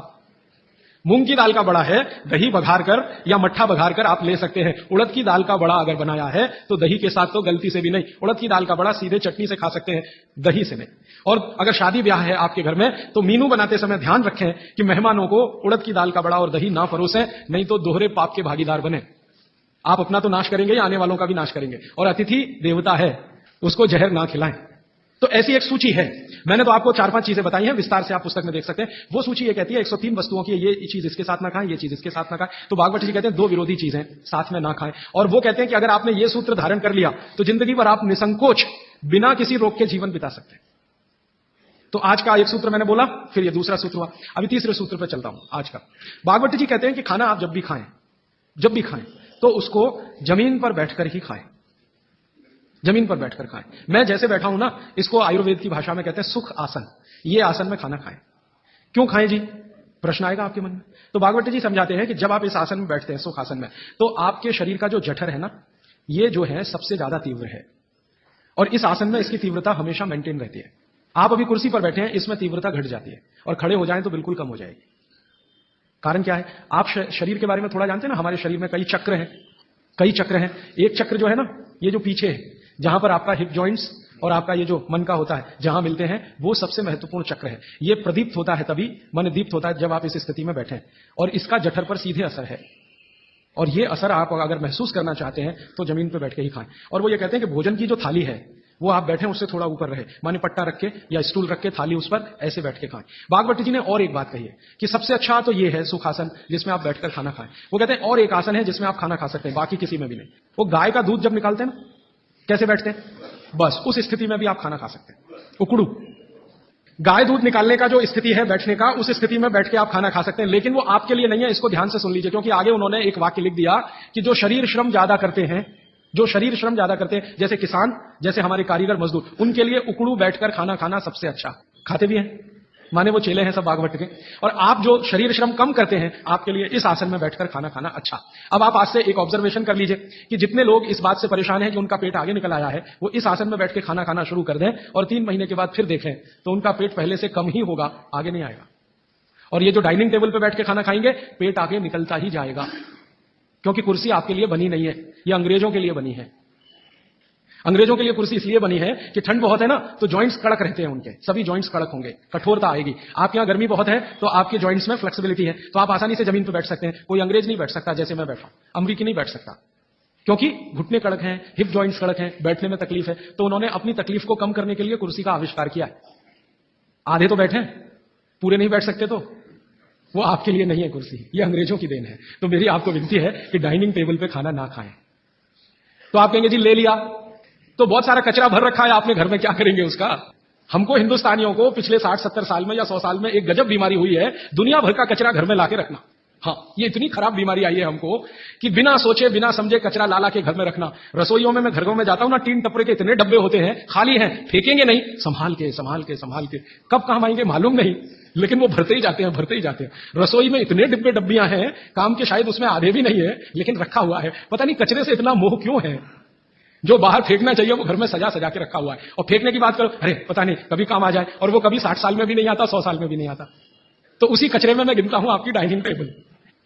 मूंग की दाल का बड़ा है, दही बघार कर या मट्ठा बघार कर आप ले सकते हैं। उड़द की दाल का बड़ा अगर बनाया है तो दही के साथ तो गलती से भी नहीं। उड़द की दाल का बड़ा सीधे चटनी से खा सकते हैं, दही से नहीं। और अगर शादी ब्याह है आपके घर में तो मीनू बनाते समय ध्यान रखें कि मेहमानों को उड़द की दाल का बड़ा और दही ना परोसें, नहीं तो दोहरे पाप के भागीदार बने। आप अपना तो नाश करेंगे या आने वालों का भी नाश करेंगे। और अतिथि देवता है, उसको जहर ना खिलाएं। तो ऐसी एक सूची है। मैंने तो आपको 4-5 चीजें बताई हैं, विस्तार से आप पुस्तक में देख सकते हैं। वो सूची ये कहती है 103 वस्तुओं की, ये चीज इसके साथ ना खाएं, ये चीज इसके साथ ना खाएं। तो भागवत जी कहते हैं 2 विरोधी चीजें साथ में ना खाएं। और वो कहते हैं कि अगर आपने ये सूत्र धारण कर लिया तो जिंदगी भर आप निसंकोच बिना किसी रोग के जीवन बिता सकते हैं। तो आज का एक सूत्र मैंने बोला, फिर ये दूसरा सूत्र हुआ, अभी तीसरे सूत्र पर चलता हूं आज का। भागवत जी कहते हैं कि खाना आप जब भी खाएं तो उसको जमीन पर बैठकर ही खाएं, जमीन पर बैठकर खाएं। मैं जैसे बैठा हूं ना, इसको आयुर्वेद की भाषा में कहते हैं सुख आसन। ये आसन में खाना खाएं। क्यों खाएं जी, प्रश्न आएगा आपके मन में। तो भागवत जी समझाते हैं कि जब आप इस आसन में बैठते हैं, सुख आसन में, तो आपके शरीर का जो जठर है ना, ये जो है सबसे ज्यादा तीव्र है, और इस आसन में इसकी तीव्रता हमेशा मेंटेन रहती है। आप अभी कुर्सी पर बैठे हैं, इसमें तीव्रता घट जाती है, और खड़े हो जाएं तो बिल्कुल कम हो जाएगी। कारण क्या है? आप शरीर के बारे में थोड़ा जानते हैं ना, हमारे शरीर में कई चक्र हैं, कई चक्र हैं। एक चक्र जो है ना, ये जो पीछे है, जहां पर आपका हिप जॉइंट्स और आपका ये जो मन का होता है, जहां मिलते हैं, वो सबसे महत्वपूर्ण चक्र है। ये प्रदीप्त होता है तभी, मन दीप्त होता है जब आप इस स्थिति में बैठे हैं, और इसका जठर पर सीधे असर है। और ये असर आप अगर महसूस करना चाहते हैं तो जमीन पर बैठ के ही खाएं। और वो ये कहते हैं कि भोजन की जो थाली है वो आप बैठे उससे थोड़ा ऊपर रहे, माने पट्टा रख के या स्टूल रख के थाली उस पर ऐसे बैठ के खाएं। भागवत जी ने और एक बात कही है कि सबसे अच्छा तो ये है सुखासन, जिसमें आप बैठकर खाना खाएं। वो कहते हैं और एक आसन है जिसमें आप खाना खा सकते हैं, बाकी किसी में भी नहीं। वो गाय का दूध जब निकालते हैं ना, कैसे बैठते हैं, बस उस स्थिति में भी आप खाना खा सकते हैं, उकड़ू। गाय दूध निकालने का जो स्थिति है बैठने का, उस स्थिति में बैठ के आप खाना खा सकते हैं, लेकिन वो आपके लिए नहीं है। इसको ध्यान से सुन लीजिए, क्योंकि आगे उन्होंने एक वाक्य लिख दिया कि जो शरीर श्रम ज्यादा करते हैं, जैसे किसान, जैसे हमारे कारीगर मजदूर, उनके लिए उकड़ू बैठकर खाना खाना सबसे अच्छा। खाते भी हैं, माने वो चेले हैं सब बागवट के। और आप जो शरीर श्रम कम करते हैं, आपके लिए इस आसन में बैठकर खाना खाना अच्छा। अब आप आज से एक ऑब्जर्वेशन कर लीजिए कि जितने लोग इस बात से परेशान हैं कि उनका पेट आगे निकल आया है, वो इस आसन में बैठ के खाना खाना शुरू कर दें और 3 महीने के बाद फिर देखें तो उनका पेट पहले से कम ही होगा, आगे नहीं आएगा। और ये जो डाइनिंग टेबल पर बैठ के खाना खाएंगे, पेट आगे निकलता ही जाएगा, क्योंकि कुर्सी आपके लिए बनी नहीं है, ये अंग्रेजों के लिए बनी है। अंग्रेजों के लिए कुर्सी इसलिए बनी है कि ठंड बहुत है ना, तो जॉइंट्स कड़क रहते हैं उनके, सभी जॉइंट्स कड़क होंगे, कठोरता आएगी। आपके यहां गर्मी बहुत है तो आपके जॉइंट्स में फ्लेक्सिबिलिटी है, तो आप आसानी से जमीन पर बैठ सकते हैं। कोई अंग्रेज नहीं बैठ सकता जैसे मैं बैठा हूं, अमरीकी नहीं बैठ सकता, क्योंकि घुटने कड़क हैं, हिप जॉइंट्स कड़क हैं, बैठने में तकलीफ है। तो उन्होंने अपनी तकलीफ को कम करने के लिए कुर्सी का आविष्कार किया है। आधे तो बैठे, पूरे नहीं बैठ सकते, तो वो आपके लिए नहीं है कुर्सी, ये अंग्रेजों की देन है। तो मेरी आपको विनती है कि डाइनिंग टेबल पे खाना ना खाएं। तो आप कहेंगे जी ले लिया तो बहुत सारा कचरा भर रखा है आपने घर में, क्या करेंगे उसका? हमको हिंदुस्तानियों को पिछले 60-70 साल में या 100 साल में एक गजब बीमारी हुई है, दुनिया भर का कचरा घर में लाके रखना। हाँ, ये इतनी खराब बीमारी आई है हमको कि बिना सोचे बिना समझे कचरा ला के घर में रखना। रसोइयों में मैं घरों में जाता हूं ना, 3 टपरे के इतने डब्बे होते हैं, खाली हैं, फेंकेंगे नहीं, संभाल के कब काम आएंगे मालूम नहीं, लेकिन वो भरते ही जाते हैं। रसोई में इतने डब्बियां हैं, काम के शायद उसमें आधे भी नहीं है, लेकिन रखा हुआ है। पता नहीं कचरे से इतना मोह क्यों है, जो बाहर फेंकना चाहिए वो घर में सजा के रखा हुआ है। और फेंकने की बात करो, अरे पता नहीं कभी काम आ जाए, और वो कभी 60 साल में भी नहीं आता, 100 साल में भी नहीं आता। तो उसी कचरे में मैं गिनता हूं आपकी डाइनिंग टेबल।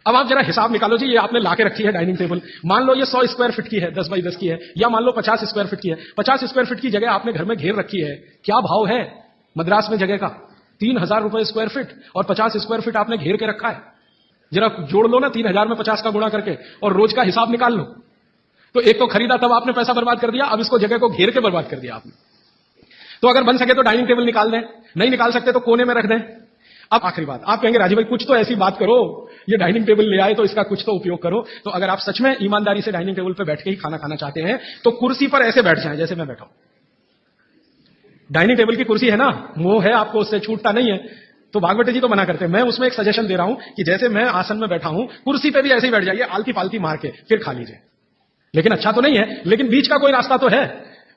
अब आप जरा हिसाब निकालो जी, ये आपने लाके रखी है डाइनिंग टेबल, मान लो ये 100 स्क्वायर फीट की है, 10 बाई 10 की है, या मान लो 50 स्क्वायर फीट की है। 50 स्क्वायर फीट की जगह आपने घर में घेर रखी है, क्या भाव है मद्रास में जगह का? 3000 रुपए स्क्वायर फीट, और 50 स्क्वायर फीट आपने घेर के रखा है। जरा जोड़ लो ना 3000 में 50 का गुणा करके, और रोज का हिसाब निकाल लो। तो एक तो खरीदा तब आपने पैसा बर्बाद कर दिया, अब इसको जगह को घेर के बर्बाद कर दिया आपने। तो अगर बन सके तो डाइनिंग टेबल निकाल दें, नहीं निकाल सकते तो कोने में रख दें। अब आखिरी बात, आप कहेंगे राजीव भाई कुछ तो ऐसी बात करो, ये डाइनिंग टेबल ले आए तो इसका कुछ तो उपयोग करो। तो अगर आप सच में ईमानदारी से डाइनिंग टेबल पे बैठ के ही खाना खाना चाहते हैं, तो कुर्सी पर ऐसे बैठ जाएं जैसे मैं बैठा हूं। डाइनिंग टेबल की कुर्सी है ना, मोह है आपको, उससे छूटता नहीं है। तो भागवत जी तो मना करते हैं, मैं उसमें एक सजेशन दे रहा हूं कि जैसे मैं आसन में बैठा हूं, कुर्सी पे भी ऐसे ही बैठ जाइए, आलती पालती मार के फिर खा लीजिए। लेकिन अच्छा तो नहीं है, लेकिन बीच का कोई रास्ता तो है।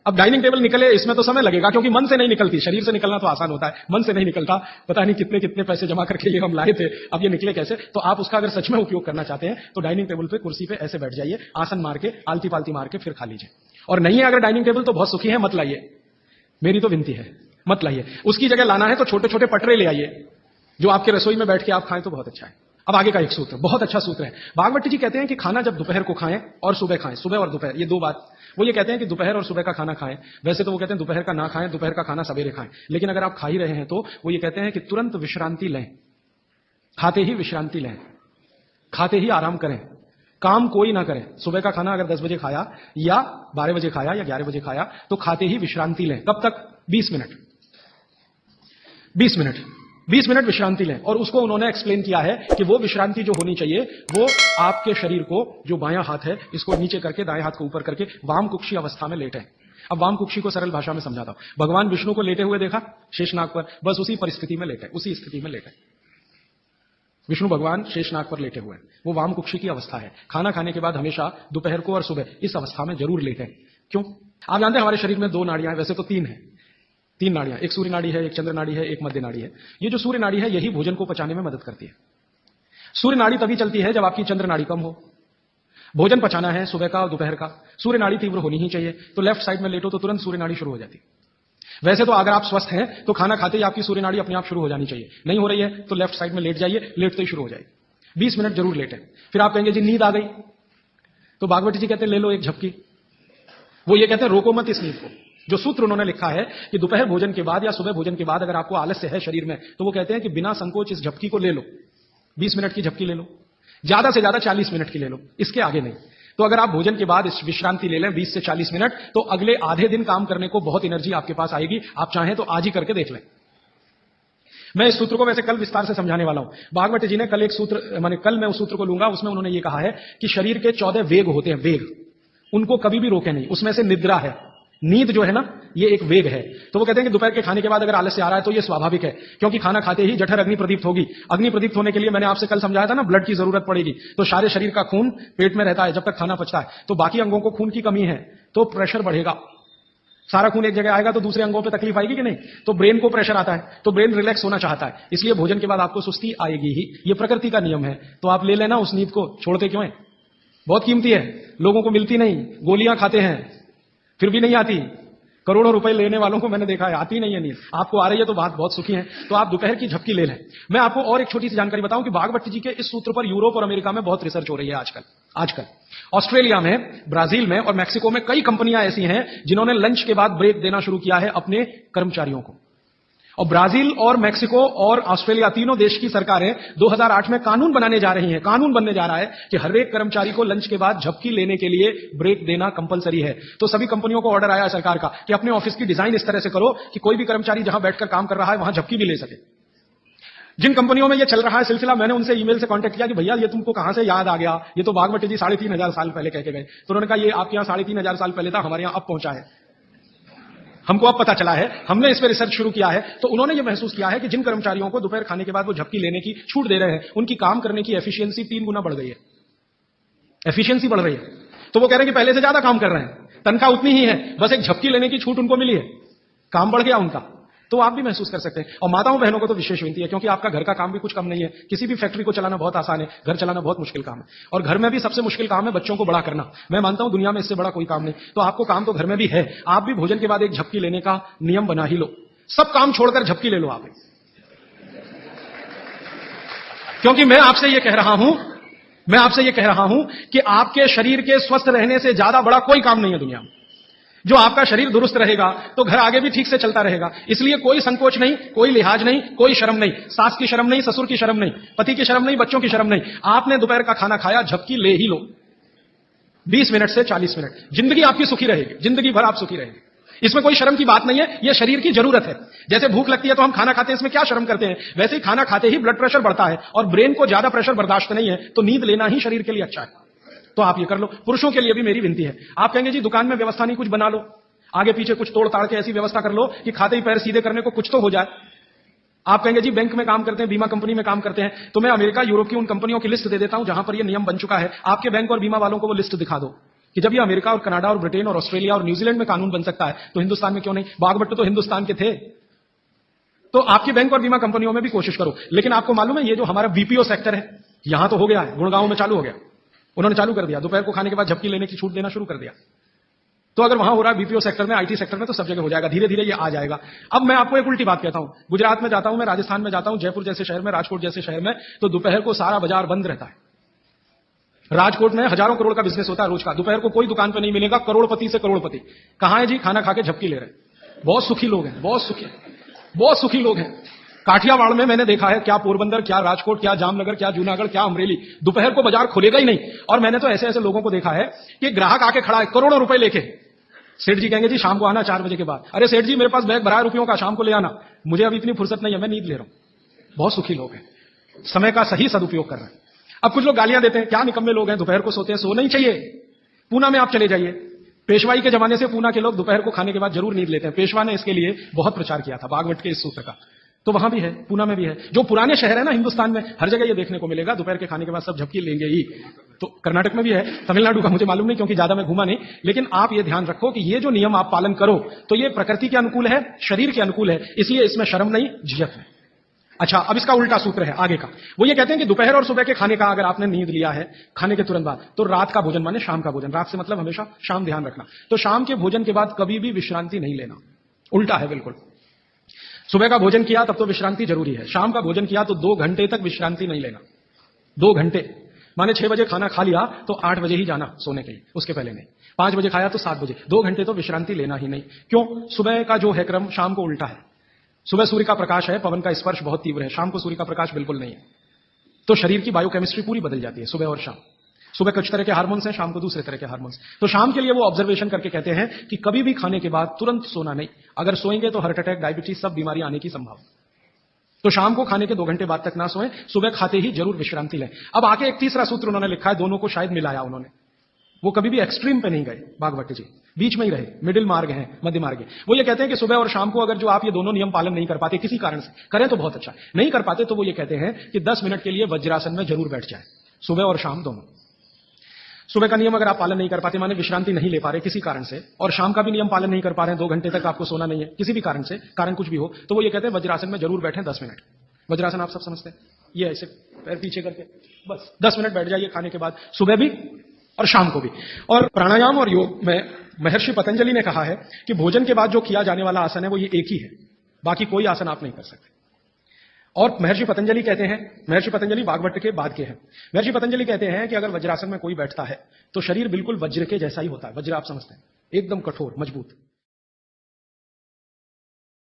अब डाइनिंग टेबल निकले इसमें तो समय लगेगा, क्योंकि मन से नहीं निकलती। शरीर से निकलना तो आसान होता है, मन से नहीं निकलता। पता नहीं कितने कितने पैसे जमा करके ये हम लाए थे, अब ये निकले कैसे? तो आप उसका अगर सच में उपयोग करना चाहते हैं तो डाइनिंग टेबल पे कुर्सी पे ऐसे बैठ जाइए, आसन मार के आलती पालती मार के फिर खा लीजिए। और नहीं है अगर डाइनिंग टेबल तो बहुत सुखी है, मत लाइए, मेरी तो विनती है, मत लाइए। उसकी जगह लाना है तो छोटे छोटे पटरे ले आइए, जो आपके रसोई में बैठ के आप खाएं तो बहुत अच्छा है। अब आगे का एक सूत्र, बहुत अच्छा सूत्र है। भागवत जी कहते हैं कि खाना जब दोपहर को खाएं और सुबह खाएं, सुबह और दोपहर, ये दो बात। वो ये कहते हैं कि दोपहर और सुबह का खाना खाएं। वैसे तो वो कहते हैं दोपहर का ना खाएं, दोपहर का खाना सवेरे खाएं। लेकिन अगर आप खा ही रहे हैं तो वो ये कहते हैं कि तुरंत विश्रांति लें, खाते ही विश्रांति लें, खाते ही आराम करें, काम कोई ना करें। सुबह का खाना अगर 10 बजे खाया या 12 बजे खाया या 11 बजे खाया तो खाते ही विश्रांति लें। कब तक? 20 मिनट 20 मिनट विश्रांति लें। और उसको उन्होंने एक्सप्लेन किया है कि वो विश्रांति जो होनी चाहिए वो आपके शरीर को, जो बायां हाथ है इसको नीचे करके दाएं हाथ को ऊपर करके वाम कुक्षी अवस्था में लेटें। अब वाम कुक्षी को सरल भाषा में समझाता हूं। भगवान विष्णु को लेटे हुए देखा शेषनाग पर, बस उसी परिस्थिति में लेटे, उसी स्थिति में लेटे। विष्णु भगवान शेषनाग पर लेटे हुए, वो वाम कुक्षी की अवस्था है। खाना खाने के बाद हमेशा दोपहर को और सुबह इस अवस्था में जरूर लेटें। क्यों? आप जानते हैं हमारे शरीर में 2 नाड़ियां हैं, वैसे तो 3 है, 3 नाड़ियां, एक सूर्य नाड़ी है, एक चंद्र नाड़ी है, एक मध्य नाड़ी है। ये जो सूर्य नाड़ी है यही भोजन को पचाने में मदद करती है। सूर्य नाड़ी तभी चलती है जब आपकी चंद्र नाड़ी कम हो। भोजन पचाना है सुबह का और दोपहर का, सूर्य नाड़ी तीव्र होनी ही चाहिए। तो लेफ्ट साइड में लेटो तो तुरंत सूर्य नाड़ी शुरू हो जाती है। वैसे तो अगर आप स्वस्थ हैं तो खाना खाते ही आपकी सूर्य नाड़ी अपने आप शुरू हो जानी चाहिए। नहीं हो रही है तो लेफ्ट साइड में लेट जाइए, लेटते ही शुरू हो जाएगी। 20 मिनट जरूर लेटें। फिर आप कहेंगे जी नींद आ गई, तो भागवत जी कहते हैं ले लो एक झपकी। वो ये कहते हैं रोको मत इस नींद को। जो सूत्र उन्होंने लिखा है कि दोपहर भोजन के बाद या सुबह भोजन के बाद अगर आपको आलस्य है शरीर में, तो वो कहते हैं कि बिना संकोच इस झपकी को ले लो। 20 मिनट की झपकी ले लो, ज्यादा से ज्यादा 40 मिनट की ले लो, इसके आगे नहीं। तो अगर आप भोजन के बाद इस विश्रांति ले लें 20 से 40 मिनट, तो अगले आधे दिन काम करने को बहुत एनर्जी आपके पास आएगी। आप चाहें तो आज ही करके देख लें। मैं इस सूत्र को वैसे कल विस्तार से समझाने वाला हूं। भागवत जी ने कल एक सूत्र, माने कल मैं उस सूत्र को लूंगा, उसमें उन्होंने ये कहा है कि शरीर के 14 वेग होते हैं, वेग, उनको कभी भी रोके नहीं। उसमें से निद्रा है, नींद जो है ना, ये एक वेग है। तो वो कहते हैं कि दोपहर के खाने के बाद अगर आलस्य आ रहा है तो ये स्वाभाविक है, क्योंकि खाना खाते ही जठर अग्नि प्रदीप्त होगी। अग्नि प्रदीप्त होने के लिए मैंने आपसे कल समझाया था ना, ब्लड की जरूरत पड़ेगी। तो सारे शरीर का खून पेट में रहता है जब तक खाना पचता है, तो बाकी अंगों को खून की कमी है तो प्रेशर बढ़ेगा। सारा खून एक जगह आएगा तो दूसरे अंगों पे तकलीफ आएगी कि नहीं? तो ब्रेन को प्रेशर आता है, तो ब्रेन रिलैक्स होना चाहता है, इसलिए भोजन के बाद आपको सुस्ती आएगी ही। ये प्रकृति का नियम है। तो आप ले लेना उस नींद को, छोड़ते क्यों है? बहुत कीमती है, लोगों को मिलती नहीं। गोलियां खाते हैं फिर भी नहीं आती। करोड़ों रुपए लेने वालों को मैंने देखा है, आती नहीं है नींद। आपको आ रही है तो बात बहुत सुखी है। तो आप दोपहर की झपकी ले लें। मैं आपको और एक छोटी सी जानकारी बताऊं कि भागवत जी के इस सूत्र पर यूरोप और अमेरिका में बहुत रिसर्च हो रही है आजकल ऑस्ट्रेलिया में, ब्राजील में और मैक्सिको में कई कंपनियां ऐसी हैं जिन्होंने लंच के बाद ब्रेक देना शुरू किया है अपने कर्मचारियों को। और ब्राजील और मैक्सिको और ऑस्ट्रेलिया, तीनों देश की सरकारें 2008 में कानून बनाने जा रही हैं, कानून बनने जा रहा है कि हर एक कर्मचारी को लंच के बाद झपकी लेने के लिए ब्रेक देना कंपलसरी है। तो सभी कंपनियों को ऑर्डर आया है सरकार का कि अपने ऑफिस की डिजाइन इस तरह से करो कि कोई भी कर्मचारी जहां बैठकर काम कर रहा है वहां झपकी भी ले सके। जिन कंपनियों में यह चल रहा है सिलसिला, मैंने उनसे ईमेल से कांटेक्ट किया कि भैया ये तुमको कहां से याद आ गया, ये तो भागवत जी 3,500 साल पहले कह के गए। तो उन्होंने कहा ये आपके यहां 3,500 साल पहले था, हमारे यहां अब पहुंचा है, हमको अब पता चला है, हमने इस पर रिसर्च शुरू किया है। तो उन्होंने ये महसूस किया है कि जिन कर्मचारियों को दोपहर खाने के बाद वो झपकी लेने की छूट दे रहे हैं, उनकी काम करने की एफिशिएंसी 3 गुना बढ़ गई है। एफिशिएंसी बढ़ रही है। तो वो कह रहे हैं कि पहले से ज्यादा काम कर रहे हैं, तनख्वाह उतनी ही है, बस एक झपकी लेने की छूट उनको मिली है, काम बढ़ गया उनका। तो आप भी महसूस कर सकते हैं। और माताओं बहनों को तो विशेष विनती है, क्योंकि आपका घर का काम भी कुछ कम नहीं है। किसी भी फैक्ट्री को चलाना बहुत आसान है, घर चलाना बहुत मुश्किल काम है। और घर में भी सबसे मुश्किल काम है बच्चों को बड़ा करना। मैं मानता हूं दुनिया में इससे बड़ा कोई काम नहीं। तो आपको काम तो घर में भी है। आप भी भोजन के बाद एक झपकी लेने का नियम बना ही लो। सब काम छोड़कर झपकी ले लो आप, क्योंकि मैं आपसे यह कह रहा हूं कि आपके शरीर के स्वस्थ रहने से ज्यादा बड़ा कोई काम नहीं है दुनिया में। जो आपका शरीर दुरुस्त रहेगा तो घर आगे भी ठीक से चलता रहेगा। इसलिए कोई संकोच नहीं, कोई लिहाज नहीं, कोई शर्म नहीं। सास की शर्म नहीं, ससुर की शर्म नहीं, पति की शर्म नहीं, बच्चों की शर्म नहीं। आपने दोपहर का खाना खाया, झपकी ले ही लो। 20 मिनट से 40 मिनट, जिंदगी आपकी सुखी रहेगी, जिंदगी भर आप सुखी रहेंगे। इसमें कोई शर्म की बात नहीं है, यह शरीर की जरूरत है। जैसे भूख लगती है तो हम खाना खाते हैं, इसमें क्या शर्म करते हैं? वैसे ही खाना खाते ही ब्लड प्रेशर बढ़ता है और ब्रेन को ज्यादा प्रेशर बर्दाश्त नहीं है, तो नींद लेना ही शरीर के लिए अच्छा है। तो आप ये कर लो। पुरुषों के लिए भी मेरी विनती है। आप कहेंगे जी दुकान में व्यवस्था नहीं, कुछ बना लो, आगे पीछे कुछ तोड़ ताड़ के ऐसी व्यवस्था कर लो कि खाते ही पैर सीधे करने को कुछ तो हो जाए। आप कहेंगे जी बैंक में काम करते हैं, बीमा कंपनी में काम करते हैं, तो मैं अमेरिका यूरोप की उन कंपनियों की लिस्ट दे देता हूं जहां पर यह नियम बन चुका है। आपके बैंक और बीमा वालों को वो लिस्ट दिखा दो कि जब ये अमेरिका और कनाडा और ब्रिटेन और ऑस्ट्रेलिया और न्यूजीलैंड में कानून बन सकता है तो हिंदुस्तान में क्यों नहीं? भागवत तो हिंदुस्तान के थे। तो आपकी बैंक और बीमा कंपनियों में भी कोशिश करो। लेकिन आपको मालूम है ये जो हमारा बीपीओ सेक्टर है, यहां तो हो गया है, गुड़गांव में चालू हो गया, उन्होंने चालू कर दिया, दोपहर को खाने के बाद झपकी लेने की छूट देना शुरू कर दिया। तो अगर वहां हो रहा है बीपीओ सेक्टर में, आईटी सेक्टर में, तो सब जगह हो जाएगा, धीरे धीरे ये आ जाएगा। अब मैं आपको एक उल्टी बात कहता हूं। गुजरात में जाता हूं मैं, राजस्थान में जाता हूं, जयपुर जैसे शहर में, राजकोट जैसे शहर में, तो दोपहर को सारा बाजार बंद रहता है। राजकोट में हजारों करोड़ का बिजनेस होता है रोज का, दोपहर को कोई दुकान पर नहीं मिलेगा, करोड़पति से करोड़पति। कहां है जी? खाना खा के झपकी ले रहे हैं। बहुत सुखी लोग हैं, बहुत सुखी लोग हैं। काठियावाड़ में मैंने देखा है, क्या पोरबंदर, क्या राजकोट, क्या जामनगर, क्या जूनागढ़, क्या अमरेली, दोपहर को बाजार खुलेगा ही नहीं। और मैंने तो ऐसे ऐसे लोगों को देखा है कि ग्राहक आके खड़ा है करोड़ों रुपए लेके, सेठ जी कहेंगे जी शाम को आना 4 बजे के बाद। अरे सेठ जी मेरे पास बैग भरा है रुपयों का, शाम को ले आना, मुझे अभी इतनी फुर्सत नहीं है, मैं नींद ले रहा हूं। बहुत सुखी लोग हैं, समय का सही सदुपयोग कर रहे हैं। अब कुछ लोग गालियां देते हैं, क्या निकम्मे लोग हैं, दोपहर को सोते हैं। सोना ही चाहिए। पूना में आप चले जाइए, पेशवाई के जमाने से पूना के लोग दोपहर को खाने के बाद जरूर नींद लेते हैं। पेशवा ने इसके लिए बहुत प्रचार किया था, भागवत के इस सूत्र का। तो वहां भी है, पूना में भी है। जो पुराने शहर है ना हिंदुस्तान में, हर जगह ये देखने को मिलेगा, दोपहर के खाने के बाद सब झपकी लेंगे ही। तो कर्नाटक में भी है, तमिलनाडु का मुझे मालूम नहीं क्योंकि ज्यादा मैं घूमा नहीं। लेकिन आप ये ध्यान रखो कि ये जो नियम आप पालन करो तो ये प्रकृति के अनुकूल है, शरीर के अनुकूल है, इसलिए इसमें शर्म नहीं, झिझक नहीं। अच्छा, अब इसका उल्टा सूत्र है आगे का। वो ये कहते हैं कि दोपहर और सुबह के खाने का अगर आपने नींद लिया है खाने के तुरंत बाद, तो रात का भोजन माने शाम का भोजन, रात से मतलब हमेशा शाम, ध्यान रखना। तो शाम के भोजन के बाद कभी भी विश्रांति नहीं लेना, उल्टा है बिल्कुल। सुबह का भोजन किया तब तो विश्रांति जरूरी है, शाम का भोजन किया तो 2 घंटे तक विश्रांति नहीं लेना। 2 घंटे माने 6 बजे खाना खा लिया तो 8 बजे ही जाना सोने के लिए, उसके पहले नहीं। 5 बजे खाया तो 7 बजे, 2 घंटे तो विश्रांति लेना ही नहीं। क्यों? सुबह का जो है क्रम शाम को उल्टा है। सुबह सूर्य का प्रकाश है, पवन का स्पर्श बहुत तीव्र है, शाम को सूर्य का प्रकाश बिल्कुल नहीं है। तो शरीर की बायोकेमिस्ट्री पूरी बदल जाती है सुबह और शाम। सुबह कुछ तरह के हार्मोन्स हैं, शाम को दूसरे तरह के हार्मोन्स। तो शाम के लिए वो ऑब्जर्वेशन करके कहते हैं कि कभी भी खाने के बाद तुरंत सोना नहीं, अगर सोएंगे तो हार्ट अटैक, डायबिटीज, सब बीमारी आने की संभावना। तो शाम को खाने के 2 घंटे बाद तक ना सोएं, सुबह खाते ही जरूर विश्रांति लें। अब आके एक तीसरा सूत्र उन्होंने लिखा है, दोनों को शायद मिलाया उन्होंने। वो कभी भी एक्सट्रीम पे नहीं गए भागवत जी, बीच में ही रहे, मिडिल मार्ग है, मध्य मार्ग है। वो ये कहते हैं कि सुबह और शाम को अगर जो आप ये दोनों नियम पालन नहीं कर पाते किसी कारण से, करें तो बहुत अच्छा, नहीं कर पाते तो वो ये कहते हैं कि 10 मिनट के लिए वज्रासन में जरूर बैठ जाए, सुबह और शाम दोनों। सुबह का नियम अगर आप पालन नहीं कर पाते, माने विश्रांति नहीं ले पा रहे किसी कारण से, और शाम का भी नियम पालन नहीं कर पा रहे हैं, 2 घंटे तक आपको सोना नहीं है किसी भी कारण से, कारण कुछ भी हो, तो वो ये कहते हैं वज्रासन में जरूर बैठें 10 मिनट। वज्रासन आप सब समझते हैं, ये ऐसे पैर पीछे करके बस 10 मिनट बैठ जाइए खाने के बाद, सुबह भी और शाम को भी। और प्राणायाम और योग में महर्षि पतंजलि ने कहा है कि भोजन के बाद जो किया जाने वाला आसन है वो ये एक ही है, बाकी कोई आसन आप नहीं कर सकते। और महर्षि पतंजलि कहते हैं, महर्षि पतंजलि वाग्भट के बाद के हैं, महर्षि पतंजलि कहते हैं कि अगर वज्रासन में कोई बैठता है तो शरीर बिल्कुल वज्र के जैसा ही होता है। वज्र आप समझते हैं, एकदम कठोर मजबूत।